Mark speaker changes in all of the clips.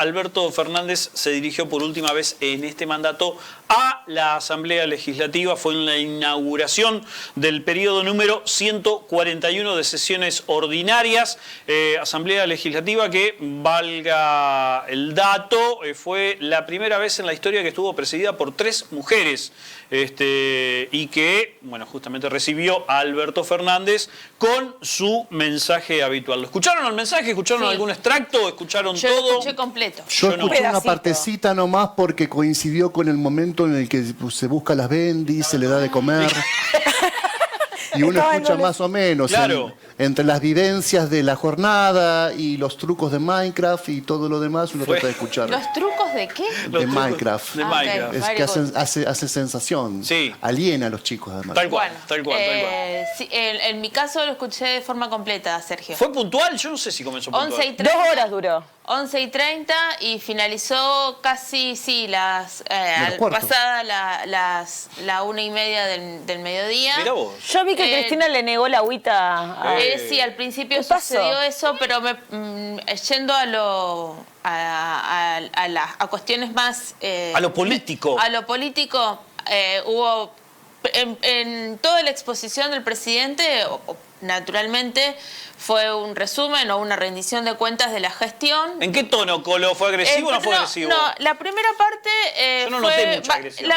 Speaker 1: Alberto Fernández se dirigió por última vez en este mandato a la Asamblea Legislativa. Fue en la inauguración del periodo número 141 de sesiones ordinarias. Asamblea Legislativa que, valga el dato, fue la primera vez en la historia que estuvo presidida por 3 mujeres. Y que, bueno, justamente recibió a Alberto Fernández con su mensaje habitual. ¿Lo escucharon el mensaje? ¿Escucharon algún extracto? ¿Escucharon todo?
Speaker 2: Yo lo escuché completo.
Speaker 3: Yo escuché una partecita nomás porque coincidió con el momento en el que se busca las bendis, se le da de comer. Y uno escucha más o menos entre las vivencias de la jornada y los trucos de Minecraft y todo lo demás, uno trata de escuchar.
Speaker 2: ¿Los trucos de qué?
Speaker 3: De Minecraft.
Speaker 1: De Minecraft.
Speaker 3: Es que hace sensación.
Speaker 1: Sí.
Speaker 3: Aliena a los chicos, además.
Speaker 1: Tal cual, tal cual.
Speaker 2: Sí, en mi caso lo escuché de forma completa, Sergio.
Speaker 1: ¿Fue puntual? Yo no sé si comenzó puntual.
Speaker 2: 11:30.
Speaker 4: 2 horas duró.
Speaker 2: 11:30 y finalizó casi, pasada la 1:30 del mediodía.
Speaker 1: Mirá vos.
Speaker 4: Yo vi que Cristina le negó la agüita.
Speaker 2: Sí, al principio
Speaker 4: ¿Qué pasó?
Speaker 2: sucedió eso, pero yendo a cuestiones más...
Speaker 1: a lo político.
Speaker 2: A lo político, hubo... En toda la exposición del presidente, naturalmente, fue un resumen o una rendición de cuentas de la gestión.
Speaker 1: ¿En qué tono, Colo? ¿Fue agresivo o no fue agresivo?
Speaker 2: No, la primera parte
Speaker 1: yo no noté mucha agresión.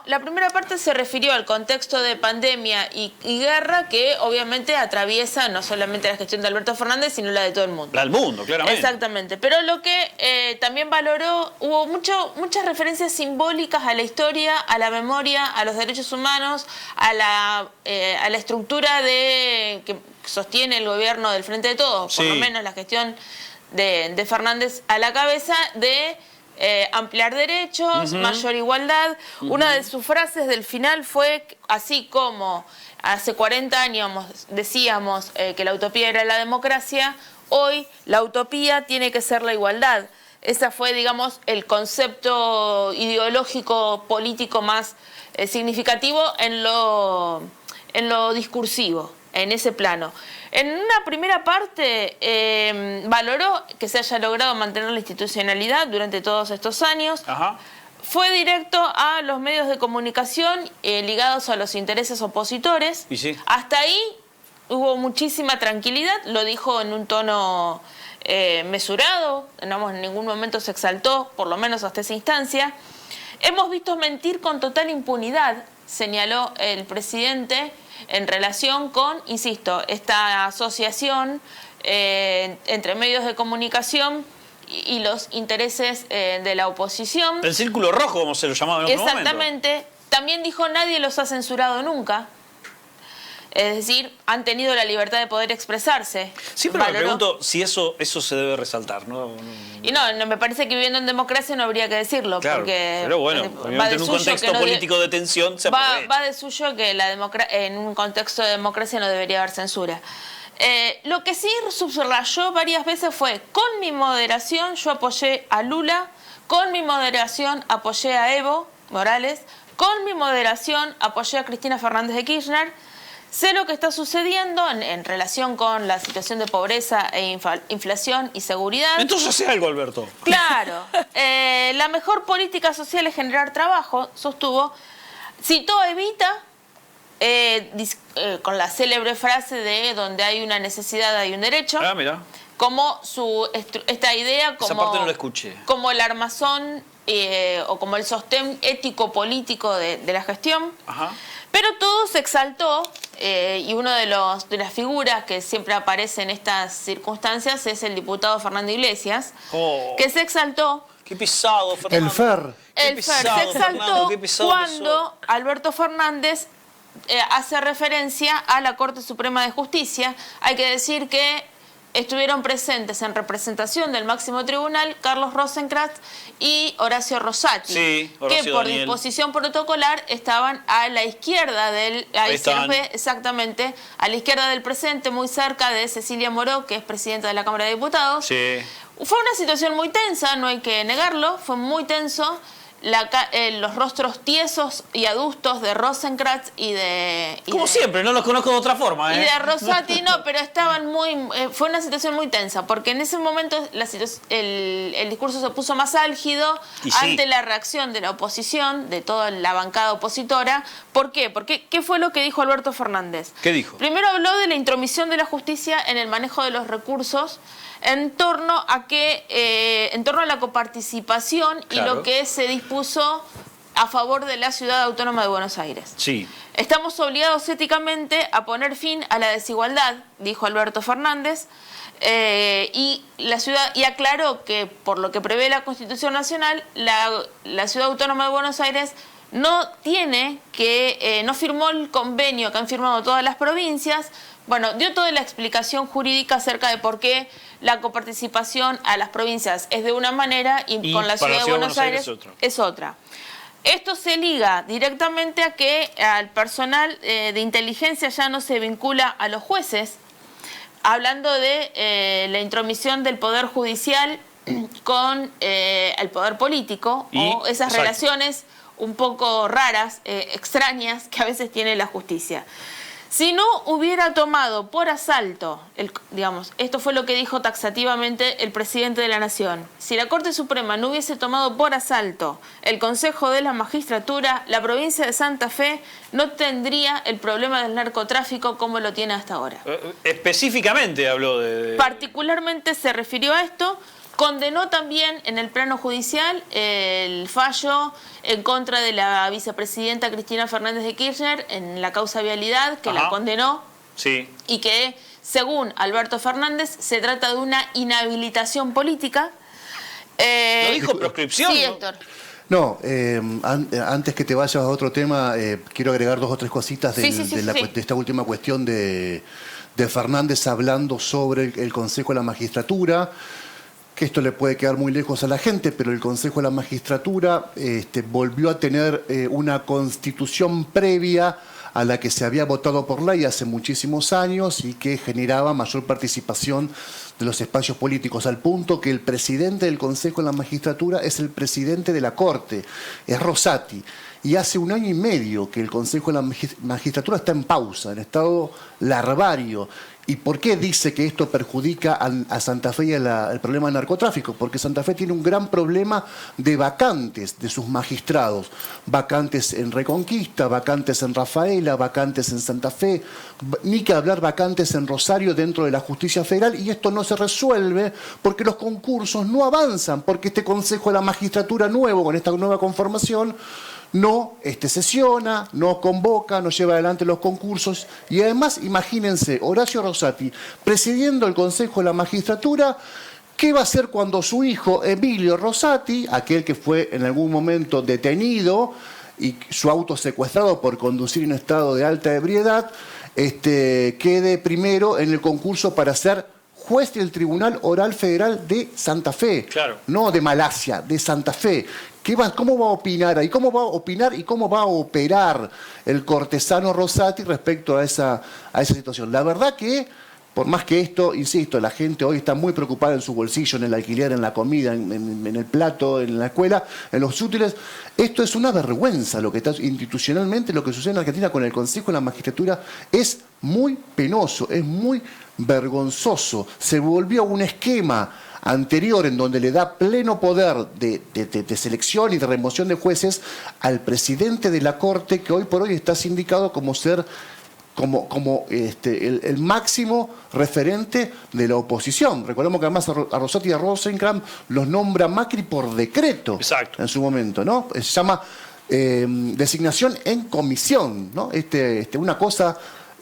Speaker 2: la primera parte se refirió al contexto de pandemia y guerra que obviamente atraviesa no solamente la gestión de Alberto Fernández, sino la de todo el mundo.
Speaker 1: La del mundo, claramente.
Speaker 2: Exactamente. Pero lo que también valoró, hubo muchas referencias simbólicas a la historia, a la memoria, a los derechos humanos, a la estructura que sostiene el gobierno del Frente de Todos, por lo menos la gestión de Fernández a la cabeza, de ampliar derechos, mayor igualdad. Una de sus frases del final fue, así como hace 40 años decíamos que la utopía era la democracia, hoy la utopía tiene que ser la igualdad. Ese fue, digamos, el concepto ideológico político más significativo en lo discursivo, en ese plano. En una primera parte valoró que se haya logrado mantener la institucionalidad durante todos estos años. Fue directo a los medios de comunicación ligados a los intereses opositores.
Speaker 1: ¿Y sí?
Speaker 2: Hasta ahí hubo muchísima tranquilidad, lo dijo en un tono mesurado, en ningún momento se exaltó, por lo menos hasta esa instancia. Hemos visto mentir con total impunidad, señaló el presidente, en relación con, insisto, esta asociación entre medios de comunicación y los intereses de la oposición.
Speaker 1: El círculo rojo, como se lo llamaba en otro momento.
Speaker 2: Exactamente. También dijo, nadie los ha censurado nunca. Es decir, han tenido la libertad de poder expresarse.
Speaker 1: Siempre me pregunto si eso se debe resaltar, ¿no?
Speaker 2: Y no, me parece que viviendo en democracia no habría que decirlo.
Speaker 1: Claro,
Speaker 2: porque
Speaker 1: pero bueno, en un contexto político de tensión se aprovecha.
Speaker 2: Va de suyo que en un contexto de democracia no debería haber censura. Lo que sí subrayó varias veces fue, con mi moderación yo apoyé a Lula, con mi moderación apoyé a Evo Morales, con mi moderación apoyé a Cristina Fernández de Kirchner. Sé lo que está sucediendo en relación con la situación de pobreza e inflación y seguridad.
Speaker 1: Entonces hace algo, Alberto.
Speaker 2: Claro. La mejor política social es generar trabajo, sostuvo. Citó a Evita con la célebre frase de donde hay una necesidad hay un derecho.
Speaker 1: Ah, mira.
Speaker 2: Como esta idea
Speaker 1: Esa parte no la escuché.
Speaker 2: Como el armazón o como el sostén ético-político de la gestión. Pero todo se exaltó y uno de las figuras que siempre aparece en estas circunstancias es el diputado Fernando Iglesias, que se exaltó.
Speaker 1: Qué pesado, Fernando.
Speaker 3: El FER.
Speaker 2: El FER se exaltó cuando Alberto Fernández hace referencia a la Corte Suprema de Justicia. Hay que decir que estuvieron presentes en representación del máximo tribunal Carlos Rosenkrantz y Horacio Rosati, que por disposición protocolar estaban a la izquierda exactamente, a la izquierda del presidente, muy cerca de Cecilia Moró, que es presidenta de la Cámara de Diputados. Fue una situación muy tensa, no hay que negarlo, fue muy tenso. los rostros tiesos y adustos de Rosenkrantz y de...
Speaker 1: Siempre, no los conozco de otra forma.
Speaker 2: Y de Rosati, no, pero estaban fue una situación muy tensa, porque en ese momento el discurso se puso más álgido ante la reacción de la oposición, de toda la bancada opositora. ¿Por qué? Porque ¿qué fue lo que dijo Alberto Fernández?
Speaker 1: ¿Qué dijo?
Speaker 2: Primero habló de la intromisión de la justicia en el manejo de los recursos en torno a la coparticipación y lo que se dispuso a favor de la Ciudad Autónoma de Buenos Aires.
Speaker 1: Sí.
Speaker 2: Estamos obligados éticamente a poner fin a la desigualdad, dijo Alberto Fernández, y aclaró que por lo que prevé la Constitución Nacional, la Ciudad Autónoma de Buenos Aires no firmó el convenio que han firmado todas las provincias. Bueno, dio toda la explicación jurídica acerca de por qué la coparticipación a las provincias es de una manera y con la Ciudad de Buenos Aires es otra. Esto se liga directamente a que al personal de inteligencia ya no se vincula a los jueces, hablando de la intromisión del Poder Judicial con el Poder Político, o esas relaciones un poco raras, extrañas, que a veces tiene la justicia. Si no hubiera tomado por asalto, esto fue lo que dijo taxativamente el presidente de la Nación, si la Corte Suprema no hubiese tomado por asalto el Consejo de la Magistratura, la provincia de Santa Fe no tendría el problema del narcotráfico como lo tiene hasta ahora.
Speaker 1: Específicamente habló de...
Speaker 2: Particularmente se refirió a esto. Condenó también en el plano judicial el fallo en contra de la vicepresidenta Cristina Fernández de Kirchner en la causa vialidad, que la condenó.
Speaker 1: Sí.
Speaker 2: Y que, según Alberto Fernández, se trata de una inhabilitación política.
Speaker 1: ¿No dijo proscripción?
Speaker 2: Sí, Héctor.
Speaker 3: No, antes que te vayas a otro tema, quiero agregar 2 o 3 cositas de esta última cuestión de Fernández hablando sobre el Consejo de la Magistratura. Que esto le puede quedar muy lejos a la gente, pero el Consejo de la Magistratura volvió a tener una constitución previa a la que se había votado por ley hace muchísimos años y que generaba mayor participación de los espacios políticos, al punto que el presidente del Consejo de la Magistratura es el presidente de la Corte, es Rosati. Y hace 1 año y medio que el Consejo de la Magistratura está en pausa, en estado larvario. ¿Y por qué dice que esto perjudica a Santa Fe y al problema del narcotráfico? Porque Santa Fe tiene un gran problema de vacantes de sus magistrados. Vacantes en Reconquista, vacantes en Rafaela, vacantes en Santa Fe, ni que hablar vacantes en Rosario dentro de la justicia federal. Y esto no se resuelve porque los concursos no avanzan, porque este Consejo de la Magistratura nuevo, con esta nueva conformación, no sesiona, no convoca, no lleva adelante los concursos. Y además, imagínense, Horacio Rosati presidiendo el Consejo de la Magistratura, ¿qué va a hacer cuando su hijo Emilio Rosati, aquel que fue en algún momento detenido y su auto secuestrado por conducir en estado de alta ebriedad, quede primero en el concurso para ser juez del Tribunal Oral Federal de Santa Fe? Claro. No de Malasia, de Santa Fe. ¿Cómo va a opinar ahí? ¿Cómo va a opinar y cómo va a operar el cortesano Rosati respecto a esa situación? La verdad que, por más que esto, insisto, la gente hoy está muy preocupada en su bolsillo, en el alquiler, en la comida, en el plato, en la escuela, en los útiles. Esto es una vergüenza lo que está institucionalmente, lo que sucede en Argentina con el Consejo de la Magistratura es muy penoso, es muy vergonzoso. Se volvió un esquema anterior en donde le da pleno poder de selección y de remoción de jueces al presidente de la Corte, que hoy por hoy está sindicado como ser el máximo referente de la oposición. Recordemos que además a Rosati y a Rosenkrantz los nombra Macri por decreto. Exacto. En su momento, ¿no? Se llama designación en comisión, ¿no? Una cosa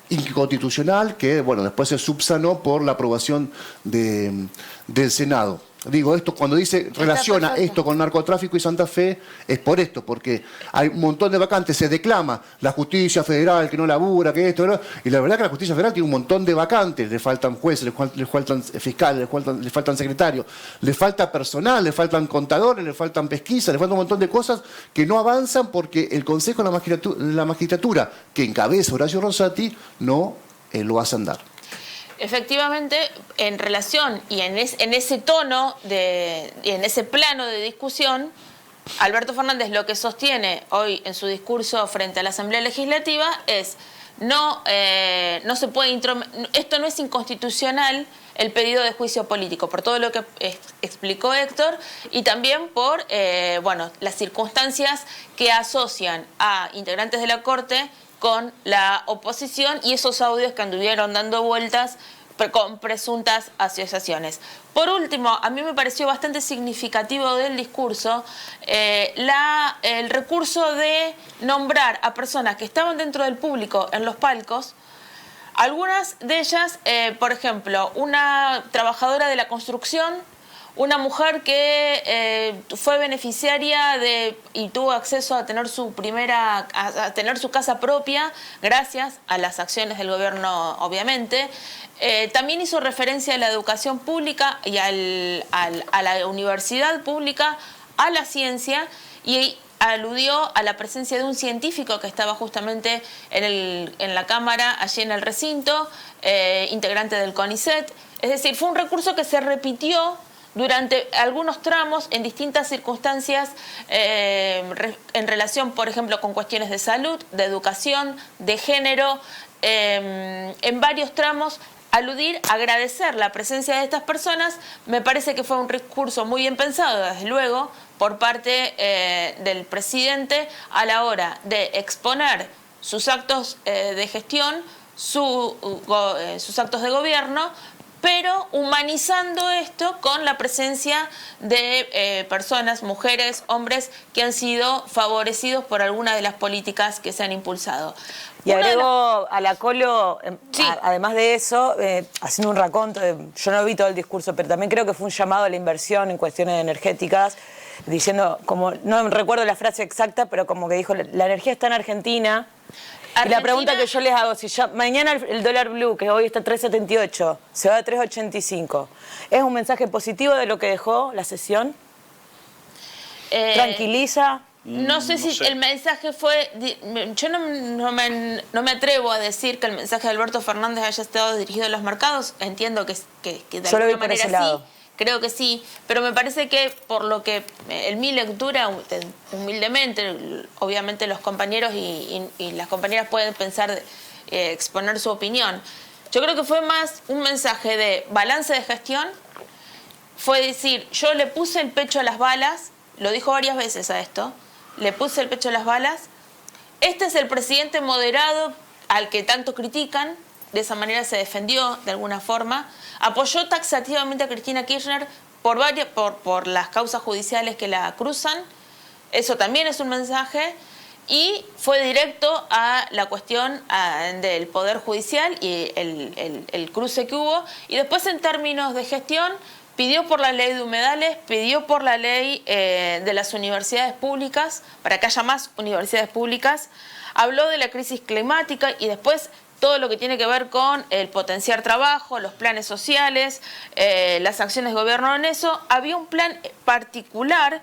Speaker 3: inconstitucional que, bueno, después se subsanó por la aprobación del Senado. Digo esto, cuando relaciona esto con narcotráfico y Santa Fe, es por esto, porque hay un montón de vacantes, se declama la justicia federal que no labura, que esto, ¿no? Y la verdad que la justicia federal tiene un montón de vacantes, le faltan jueces, le faltan fiscales, le faltan secretarios, le falta personal, le faltan contadores, le faltan pesquisas, le faltan un montón de cosas que no avanzan porque el Consejo de la Magistratura, que encabeza Horacio Rosati, no lo hace andar.
Speaker 2: Efectivamente, en relación y en ese tono y en ese plano de discusión, Alberto Fernández lo que sostiene hoy en su discurso frente a la Asamblea Legislativa es no se puede esto no es inconstitucional, el pedido de juicio político, por todo lo que explicó Héctor, y también por las circunstancias que asocian a integrantes de la Corte con la oposición y esos audios que anduvieron dando vueltas con presuntas asociaciones. Por último, a mí me pareció bastante significativo del discurso el recurso de nombrar a personas que estaban dentro del público en los palcos. Algunas de ellas, por ejemplo, una trabajadora de la construcción, una mujer que fue beneficiaria y tuvo acceso a tener a tener su casa propia gracias a las acciones del gobierno, obviamente. También hizo referencia a la educación pública y a la universidad pública, a la ciencia, y aludió a la presencia de un científico que estaba justamente en la Cámara, allí en el recinto, integrante del CONICET. Es decir, fue un recurso que se repitió durante algunos tramos en distintas circunstancias en relación, por ejemplo, con cuestiones de salud, de educación, de género, en varios tramos. Agradecer la presencia de estas personas, me parece que fue un recurso muy bien pensado, desde luego, por parte del presidente a la hora de exponer sus actos de gestión, sus actos de gobierno, pero humanizando esto con la presencia de personas, mujeres, hombres, que han sido favorecidos por alguna de las políticas que se han impulsado.
Speaker 4: Y agregó a la Colo,
Speaker 2: sí,
Speaker 4: además de eso, haciendo un raconto, yo no vi todo el discurso, pero también creo que fue un llamado a la inversión en cuestiones energéticas, diciendo, como no recuerdo la frase exacta, pero como que dijo, la energía está en Argentina. Y la pregunta que yo les hago, si mañana el dólar blue, que hoy está 3.78, se va a 3.85, ¿es un mensaje positivo de lo que dejó la sesión? ¿Tranquiliza?
Speaker 2: No sé si el mensaje fue... Yo no me atrevo a decir que el mensaje de Alberto Fernández haya estado dirigido a los mercados. Entiendo que de
Speaker 4: yo
Speaker 2: alguna manera sí. Creo que sí, pero me parece que por lo que en mi lectura, humildemente, obviamente los compañeros y las compañeras pueden pensar, exponer su opinión. Yo creo que fue más un mensaje de balance de gestión, fue decir, yo le puse el pecho a las balas, lo dijo varias veces a esto, le puse el pecho a las balas, este es el presidente moderado al que tanto critican, de esa manera se defendió de alguna forma, apoyó taxativamente a Cristina Kirchner por las causas judiciales que la cruzan, eso también es un mensaje, y fue directo a la cuestión del Poder Judicial y el cruce que hubo, y después en términos de gestión pidió por la ley de humedales, pidió por la ley de las universidades públicas, para que haya más universidades públicas, habló de la crisis climática y después todo lo que tiene que ver con el potenciar trabajo, los planes sociales, las acciones de gobierno en eso. Había un plan particular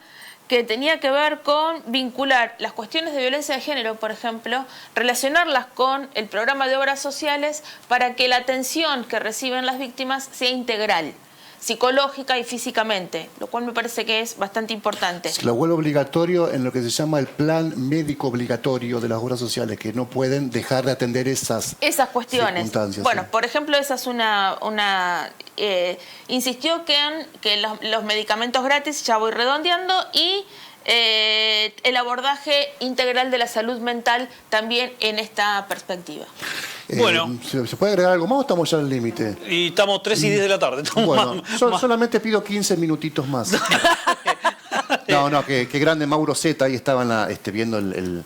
Speaker 2: que tenía que ver con vincular las cuestiones de violencia de género, por ejemplo, relacionarlas con el programa de obras sociales para que la atención que reciben las víctimas sea integral, psicológica y físicamente, lo cual me parece que es bastante importante.
Speaker 3: Se lo vuelve obligatorio en lo que se llama el plan médico obligatorio de las obras sociales, que no pueden dejar de atender esas
Speaker 2: cuestiones. Bueno,
Speaker 3: sí.
Speaker 2: Por ejemplo, esa es insistió que los medicamentos gratis, ya voy redondeando, y el abordaje integral de la salud mental también en esta perspectiva.
Speaker 1: Bueno.
Speaker 3: ¿Se puede agregar algo más o estamos ya al límite?
Speaker 1: Y estamos 3:10 de la tarde.
Speaker 3: Bueno, solamente pido 15 minutitos más. No, que grande Mauro Zeta, ahí estaban viendo el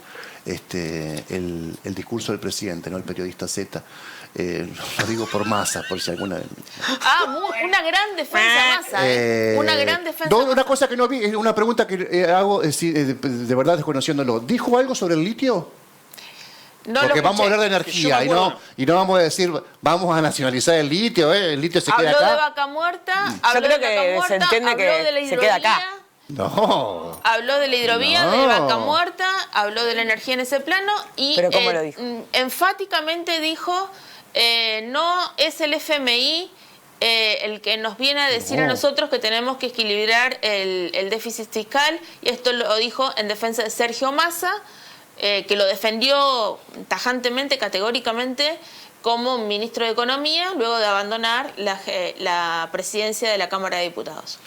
Speaker 3: discurso del presidente, ¿no? El periodista Zeta. Lo digo por Massa, por si alguna...
Speaker 2: Una gran defensa Massa, una gran defensa
Speaker 3: Una
Speaker 2: Massa.
Speaker 3: cosa que no vi, una pregunta que hago, de verdad desconociéndolo. ¿Dijo algo sobre el litio?
Speaker 2: No.
Speaker 3: Porque vamos a hablar de energía y no vamos a decir, vamos a nacionalizar el litio se queda acá.
Speaker 2: Habló de Vaca Muerta,
Speaker 4: Yo creo que se entiende que se queda acá.
Speaker 3: No.
Speaker 2: Habló de la hidrovía, de Vaca Muerta, habló de la energía en ese plano y
Speaker 4: ¿Pero cómo lo dijo?
Speaker 2: Enfáticamente dijo, no es el FMI el que nos viene a decir a nosotros que tenemos que equilibrar el déficit fiscal, y esto lo dijo en defensa de Sergio Massa, que lo defendió tajantemente, categóricamente, como ministro de Economía, luego de abandonar la presidencia de la Cámara de Diputados.